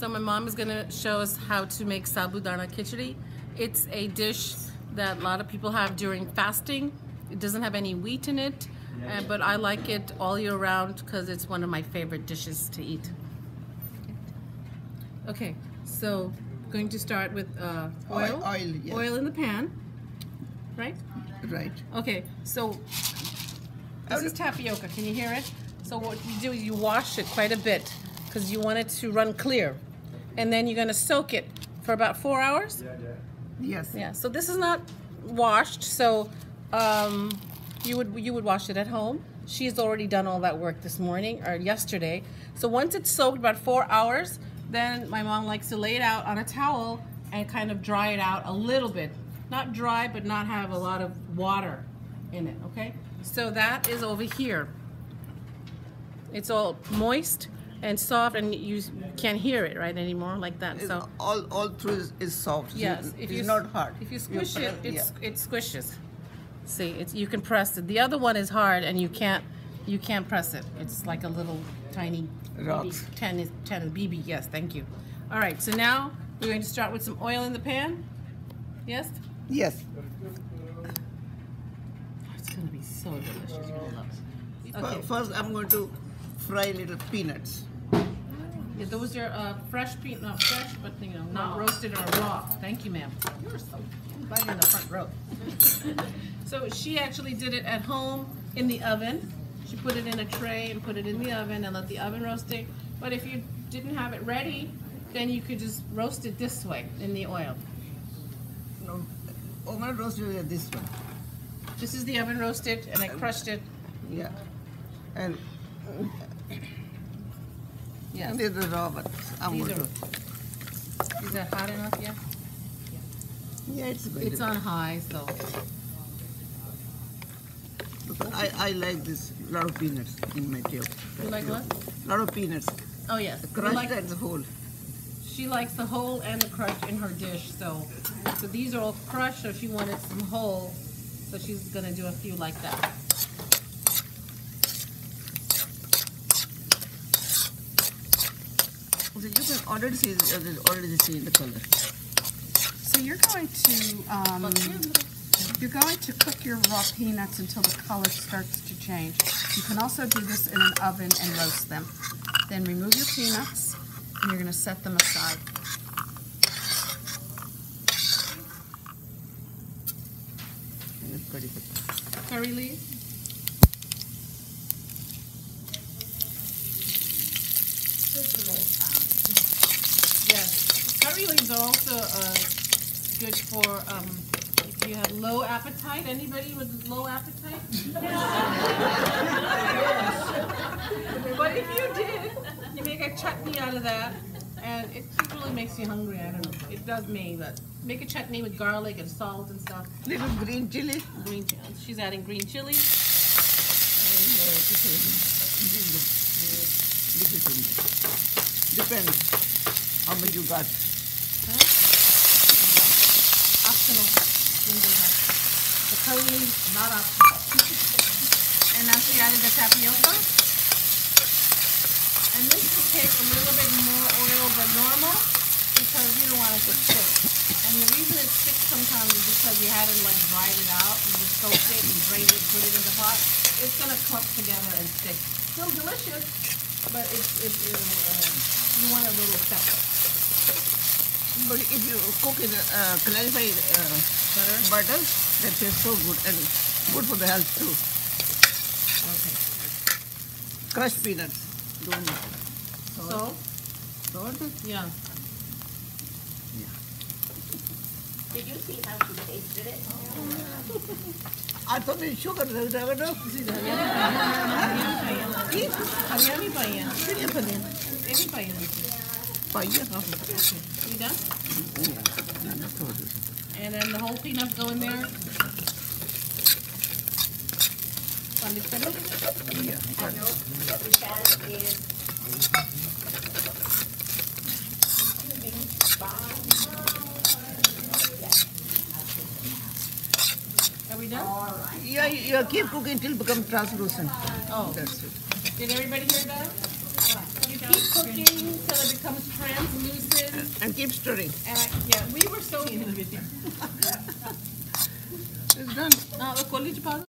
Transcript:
So my mom is gonna show us how to make Sabudana Khichdi. It's a dish that a lot of people have during fasting. It doesn't have any wheat in it, but I like it all year round because it's one of my favorite dishes to eat. Okay, so going to start with oil. Yes. Oil in the pan, right? Right. Okay, so this is tapioca. Can you hear it? So what you do is you wash it quite a bit because you want it to run clear, and then you're gonna soak it for about 4 hours. Yes. Yeah. So this is not washed, so you would wash it at home. She's already done all that work this morning or yesterday. So once it's soaked about 4 hours, then my mom likes to lay it out on a towel and kind of dry it out a little bit. Not dry, but not have a lot of water in it, okay? So that is over here. It's all moist and soft, and you can't hear it right anymore like that. It's so all through is soft. yes, it's not hard. If you squish it, it squishes. See, you can press it. The other one is hard, and you can't press it. It's like a little tiny rocks. BB, tennis BB. Yes, thank you. All right, so now we're going to start with some oil in the pan. Yes. Yes. Oh, it's going to be so delicious. Okay. First, I'm going to fry little peanuts. Yeah, those are fresh peanuts, not fresh, but you know, not roasted or raw. Thank you, ma'am. You're so glad you're in the front row. So she actually did it at home in the oven. She put it in a tray and put it in the oven and let the oven roast it. But if you didn't have it ready, then you could just roast it this way in the oil. No, I'm going to roast it this one. This is the oven roasted, and I crushed it. Yeah. And Yes. and these are raw ones. Is that hot enough yet? Yeah, it's good. It's on high, so. I like this lot of peanuts in my tail. You like what? Lot of peanuts. Oh yes. Crushed and whole. She likes the whole and the crushed in her dish, so these are all crushed, so she wanted some whole, so she's gonna do a few like that. So you can already see the color. So you're going to cook your raw peanuts until the color starts to change. You can also do this in an oven and roast them. Then remove your peanuts, and you're going to set them aside. Curry leaf. Yes, curry leaves are also good for if you have low appetite. Anybody with low appetite? But if you did, you make a chutney out of that, and it really makes you hungry. I don't know. It does me, but make a chutney with garlic and salt and stuff. Little green chili. She's adding green chili. Depends how much you got. Optional. The curry leaves, not optional. And now she added the tapioca. And this will take a little bit more oil than normal because you don't want it to stick. And the reason it sticks sometimes is because you hadn't like dried it out. You just soaked it and drained it, put it in the pot. It's gonna clump together and stick. Still delicious, but you want a little separate. But if you cook in clarified butter, that tastes so good and good for the health too. Okay. Crushed peanuts. Salt? Salt? Yeah. Did you see how she tasted it? I thought it's sugar. Hariyaani paia. Any paia. You done? And then the whole peanuts go in there. Are we done? Yeah, you keep cooking till it becomes translucent. Oh. That's it. Did everybody hear that? you keep cooking till it becomes translucent. And keep stirring. And we were so It's done. the college powder.